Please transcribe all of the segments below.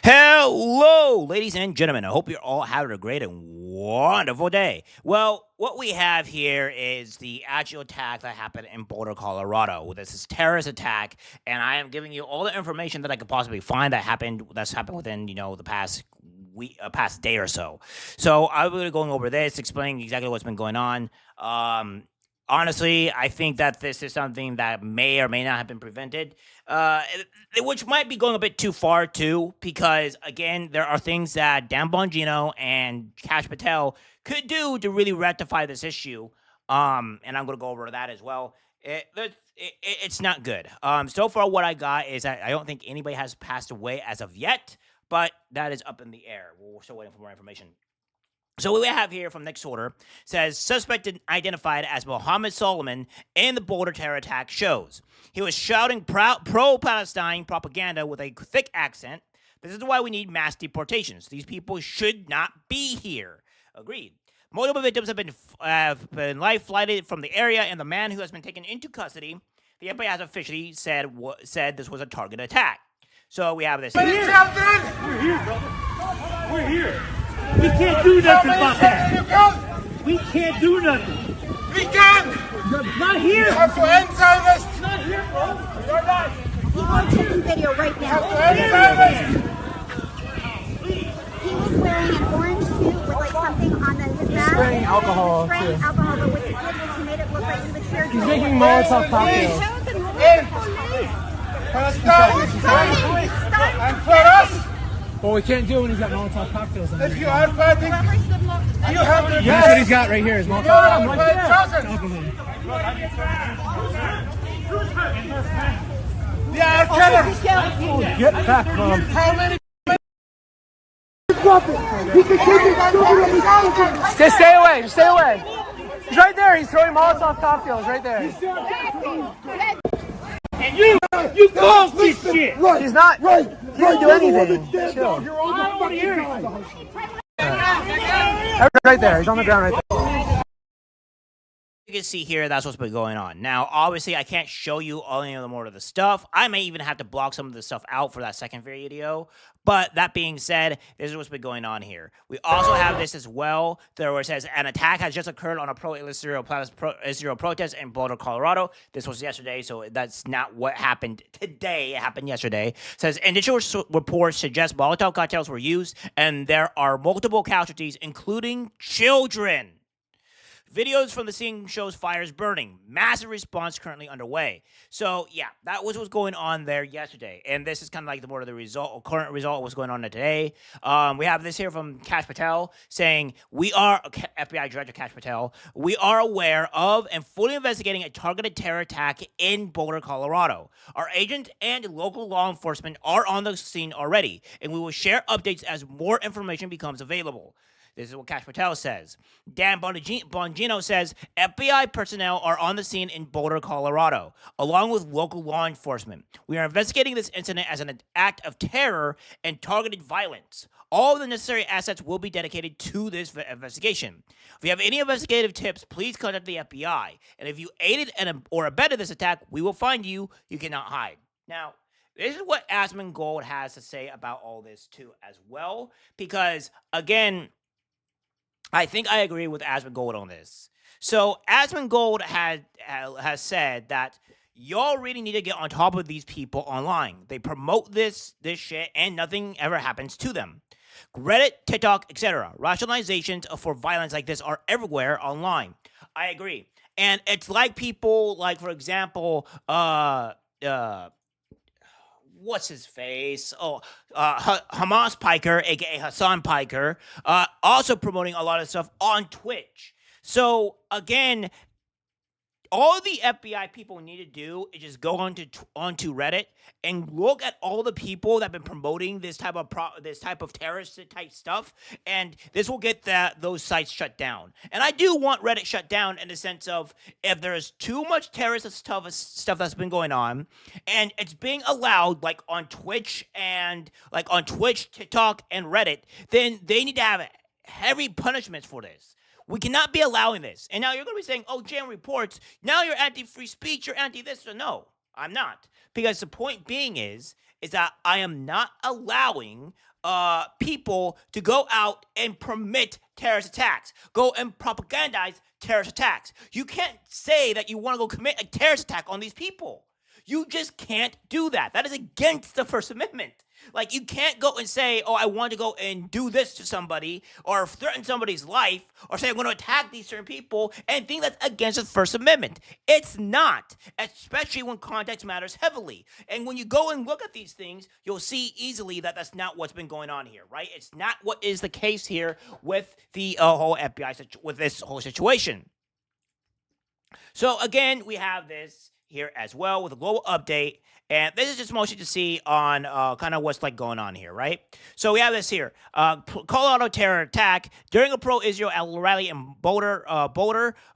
Hello, ladies and gentlemen. I hope you're all having a great and wonderful day. Well, what we have here is the actual attack that happened in Boulder, Colorado. This is terrorist attack, and I am giving you all the information that I could possibly find that's happened within the past week, past day or so. So I'm going to going over this, explaining exactly what's been going on. Honestly, I think that this is something that may or may not have been prevented, which might be going a bit too far, too, because, again, there are things that Dan Bongino and Kash Patel could do to really rectify this issue, and I'm going to go over that as well. It's not good. So far, what I got is that I don't think anybody has passed away as of yet, but that is up in the air. We're still waiting for more information. So what we have here from Next Order says suspect identified as Mohammed Solomon in the Boulder terror attack shows. He was shouting pro-Palestine propaganda with a thick accent. This is why we need mass deportations. These people should not be here. Agreed. Multiple victims have been life flighted from the area, and the man who has been taken into custody, the FBI has officially said this was a target attack. So we have this. We're here, brother. We're here. We can't do nothing about that. We can't do nothing. We can! Not here. You have to answer this! Not here, bro. You're not! People are taking video right now. He was wearing an orange suit with like something on his back. Spraying alcohol. Spraying alcohol, but what he did was he made it look like he was here. He's making Molotov cocktails. And for us, Well, we can't do it when he's got Molotov cocktails in if you there. are fighting, you have to... That's what he's got right here, is Molotov cocktails. They are killers. Get back, Mom. How many... Just stay away. Just stay away. He's right there. He's throwing Molotov cocktails right there. And you caused this shit. He's not. He didn't do anything. Chill. I don't want to hear it. Right there. He's on the ground right there. You can see here that's what's been going on. Now, obviously, I can't show you any of the more of the stuff. I may even have to block some of the stuff out for that second video. But that being said, this is what's been going on here. We also have this as well, where it says an attack has just occurred on a pro-Israel protest in Boulder, Colorado. This was yesterday, so that's not what happened today. It happened yesterday. It says initial reports suggest Molotov cocktails were used, and there are multiple casualties, including children. Videos from the scene shows fires burning. Massive response currently underway. So, yeah, that was what's going on there yesterday. And this is kind of like the more of the result, or current result of what's going on today. We have this here from Kash Patel saying, FBI Director Kash Patel, we are aware of and fully investigating a targeted terror attack in Boulder, Colorado. Our agents and local law enforcement are on the scene already, and we will share updates as more information becomes available. This is what Kash Patel says. Dan Bongino says, FBI personnel are on the scene in Boulder, Colorado, along with local law enforcement. We are investigating this incident as an act of terror and targeted violence. All of the necessary assets will be dedicated to this investigation. If you have any investigative tips, please contact the FBI. And if you aided or abetted this attack, we will find you. You cannot hide. Now, this is what Asmongold has to say about all this, too, as well. Because, again, I think I agree with Asmongold on this. So Asmongold has said that y'all really need to get on top of these people online. They promote this shit and nothing ever happens to them. Reddit, TikTok, etc. Rationalizations for violence like this are everywhere online. I agree. And it's like people like, for example, what's his face? Hamas Piker, aka Hassan Piker, also promoting a lot of stuff on Twitch. So again, all the FBI people need to do is just go onto Reddit and look at all the people that have been promoting this type of terrorist type stuff, and this will get those sites shut down. And I do want Reddit shut down in the sense of if there's too much terrorist stuff that's been going on, and it's being allowed like on Twitch, TikTok, and Reddit, then they need to have heavy punishments for this. We cannot be allowing this. And now you're going to be saying, oh, JMReports, now you're anti-free speech, you're anti-this. So no, I'm not. Because the point being is that I am not allowing people to go out and permit terrorist attacks, go and propagandize terrorist attacks. You can't say that you want to go commit a terrorist attack on these people. You just can't do that. That is against the First Amendment. Like, you can't go and say, oh, I want to go and do this to somebody or threaten somebody's life or say I'm going to attack these certain people and think that's against the First Amendment. It's not, especially when context matters heavily. And when you go and look at these things, you'll see easily that that's not what's been going on here, right? It's not what is the case here with the whole FBI, with this whole situation. So again, we have this here as well with a global update. And this is just mostly to see on kind of what's like going on here, right? So we have this here. Colorado terror attack. During a pro-Israel rally in Boulder,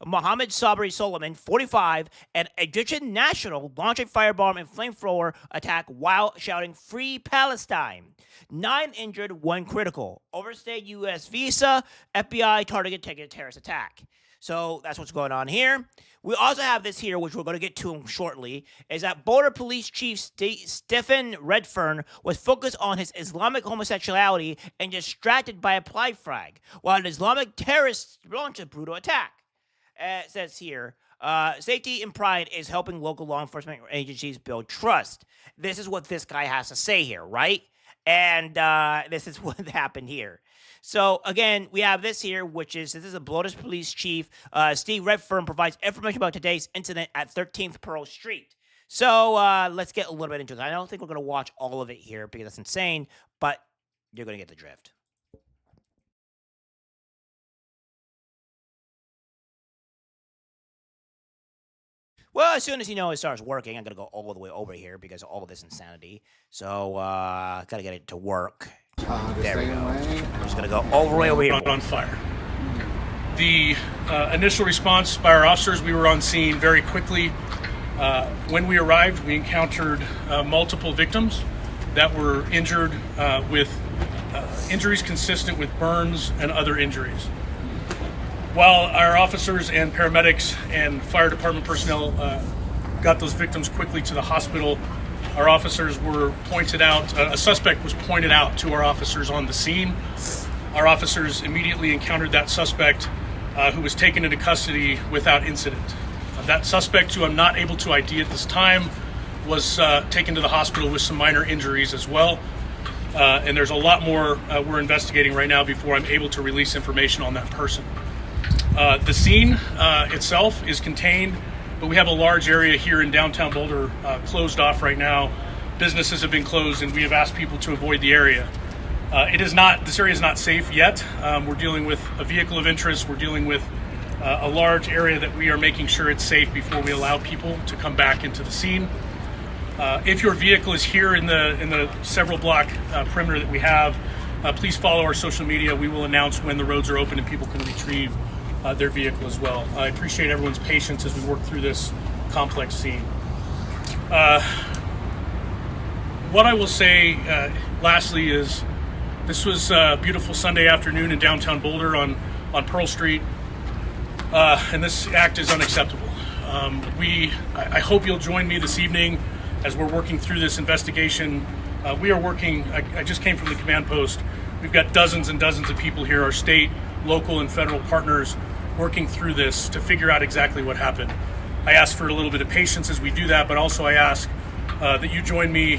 Mohammed Sabri Solomon, 45, an Egyptian national, launched a firebomb and flamethrower attack while shouting, "Free Palestine." 9 injured, 1 critical. Overstayed U.S. visa. FBI targeted terrorist attack. So that's what's going on here. We also have this here, which we're going to get to shortly, is that Boulder Police Chief Stephen Redfern was focused on his Islamic homosexuality and distracted by a pride flag, while an Islamic terrorist launched a brutal attack. It says here, safety and pride is helping local law enforcement agencies build trust. This is what this guy has to say here, right? And this is what happened here. So, again, we have this here, which is, this is a Boulder Police Chief. Steve Redfern provides information about today's incident at 13th Pearl Street. So, let's get a little bit into it. I don't think we're going to watch all of it here because that's insane, but you're going to get the drift. Well, as soon as it starts working, I'm going to go all the way over here because of all of this insanity. So, got to get it to work. There we go. I'm just going to go all the way over here. On fire. The initial response by our officers, we were on scene very quickly. When we arrived, we encountered multiple victims that were injured with injuries consistent with burns and other injuries. While our officers and paramedics and fire department personnel got those victims quickly to the hospital, our officers were pointed out, a suspect was pointed out to our officers on the scene. Our officers immediately encountered that suspect who was taken into custody without incident. That suspect, who I'm not able to ID at this time, was taken to the hospital with some minor injuries as well. And there's a lot more we're investigating right now before I'm able to release information on that person. The scene itself is contained, but we have a large area here in downtown Boulder closed off right now. Businesses have been closed, and we have asked people to avoid the area. This area is not safe yet. We're dealing with a vehicle of interest. We're dealing with a large area that we are making sure it's safe before we allow people to come back into the scene. If your vehicle is here in the several block perimeter that we have, please follow our social media. We will announce when the roads are open and people can retrieve their vehicle as well. I appreciate everyone's patience as we work through this complex scene. What I will say lastly is this was a beautiful Sunday afternoon in downtown Boulder on Pearl Street, and this act is unacceptable. I hope you'll join me this evening as we're working through this investigation. We are working, I just came from the command post. We've got dozens and dozens of people here, our state, local, and federal partners, working through this to figure out exactly what happened. I ask for a little bit of patience as we do that, but also I ask that you join me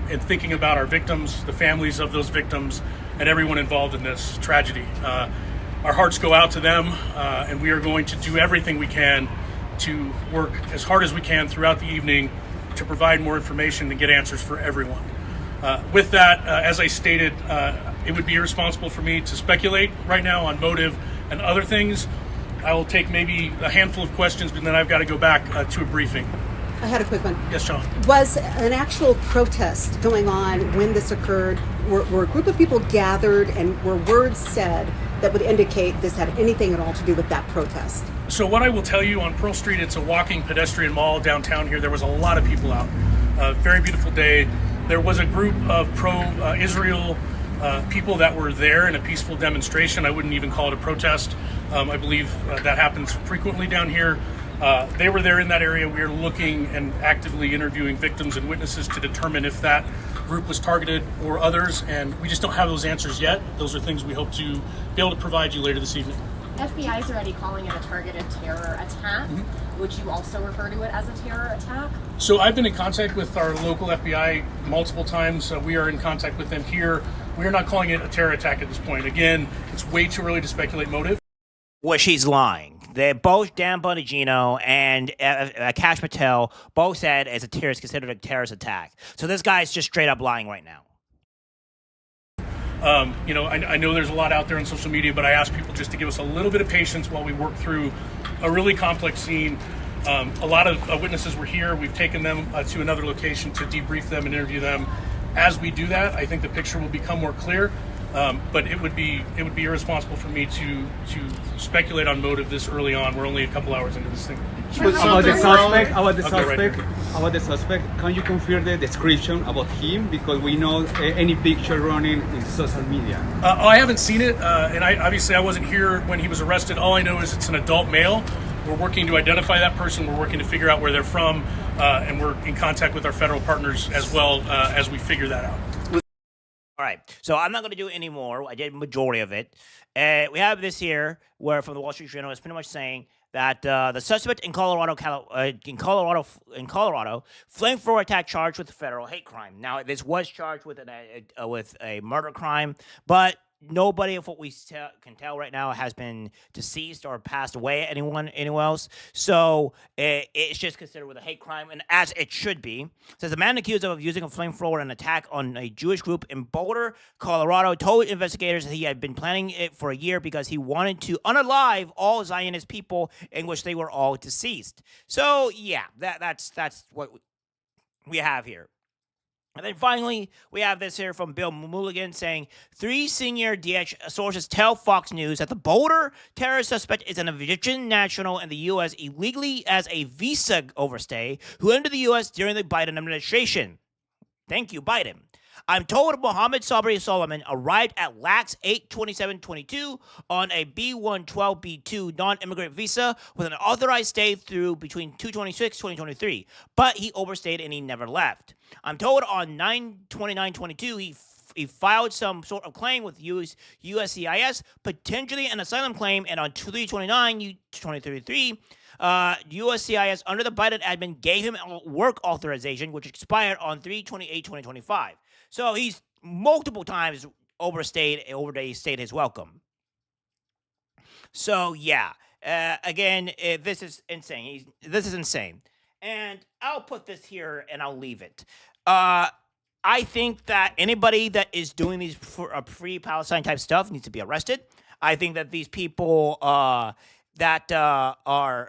in thinking about our victims, the families of those victims, and everyone involved in this tragedy. Our hearts go out to them, and we are going to do everything we can to work as hard as we can throughout the evening to provide more information and get answers for everyone. With that, as I stated, it would be irresponsible for me to speculate right now on motive and other things. I will take maybe a handful of questions, but then I've got to go back to a briefing. I had a quick one. Yes, Sean. Was an actual protest going on when this occurred? Were a group of people gathered and were words said that would indicate this had anything at all to do with that protest? So what I will tell you, on Pearl Street, it's a walking pedestrian mall downtown here. There was a lot of people out. Very beautiful day. There was a group of pro-Israel people that were there in a peaceful demonstration. I wouldn't even call it a protest. I believe that happens frequently down here. They were there in that area. We are looking and actively interviewing victims and witnesses to determine if that group was targeted or others, and we just don't have those answers yet. Those are things we hope to be able to provide you later this evening. FBI is already calling it a targeted terror attack. Would you also refer to it as a terror attack? So I've been in contact with our local FBI multiple times. We are in contact with them here. We are not calling it a terror attack at this point. Again, it's way too early to speculate motive. Well, she's lying. They both, Dan Bongino and Akash Patel, both said it's considered a terrorist attack. So this guy's just straight up lying right now. I know there's a lot out there on social media, but I ask people just to give us a little bit of patience while we work through a really complex scene. A lot of witnesses were here. We've taken them to another location to debrief them and interview them. As we do that, I think the picture will become more clear. But it would be irresponsible for me to speculate on motive this early on. We're only a couple hours into this thing. About the suspect, can you confirm the description about him? Because we know any picture running in social media. I haven't seen it, and I wasn't here when he was arrested. All I know is it's an adult male. We're working to identify that person. We're working to figure out where they're from, and we're in contact with our federal partners as well as we figure that out. All right, so I'm not going to do it anymore. I did majority of it. We have this here, where from the Wall Street Journal, it's pretty much saying that the suspect in Colorado, flamethrower attack charged with federal hate crime. Now, this was charged with a murder crime, but nobody of what we can tell right now has been deceased or passed away. Anyone else? So it's just considered with a hate crime, and as it should be. It says the man accused of using a flamethrower in an attack on a Jewish group in Boulder, Colorado, told investigators that he had been planning it for a year because he wanted to unalive all Zionist people, in which they were all deceased. So yeah, that's what we have here. And then finally, we have this here from Bill Mulligan saying, 3 senior DH sources tell Fox News that the Boulder terrorist suspect is an Egyptian national in the U.S. illegally as a visa overstay who entered the U.S. during the Biden administration. Thank you, Biden. I'm told Mohammed Sabri Solomon arrived at LAX 8/27/22 on a B-112B2 non-immigrant visa with an authorized stay through between 2/26/2023, but he overstayed and he never left. I'm told on 9/29/22 he filed some sort of claim with USCIS, potentially an asylum claim, and on 3/29/2023, USCIS under the Biden admin gave him a work authorization, which expired on 3/28/2025. So he's multiple times overstayed his welcome. So yeah, again, this is insane. This is insane. And I'll put this here and I'll leave it. I think that anybody that is doing these pre-Palestine type stuff needs to be arrested. I think that these people that are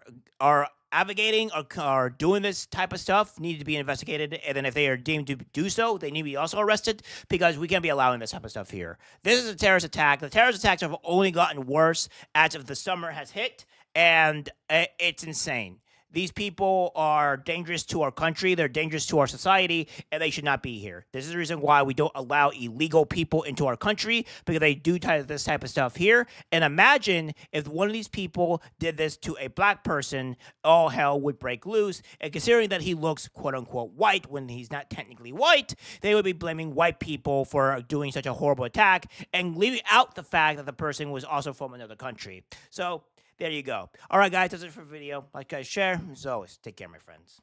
advocating or are doing this type of stuff need to be investigated, and then if they are deemed to do so, they need to be also arrested, because we can't be allowing this type of stuff here. This is a terrorist attack. The terrorist attacks have only gotten worse as of the summer has hit, and it's insane. These people are dangerous to our country, they're dangerous to our society, and they should not be here. This is the reason why we don't allow illegal people into our country, because they do this type of stuff here. And imagine if one of these people did this to a black person, all hell would break loose. And considering that he looks quote-unquote white when he's not technically white, they would be blaming white people for doing such a horrible attack and leaving out the fact that the person was also from another country. So there you go. All right, guys, that's it for the video. Like, guys, share. As always, take care, my friends.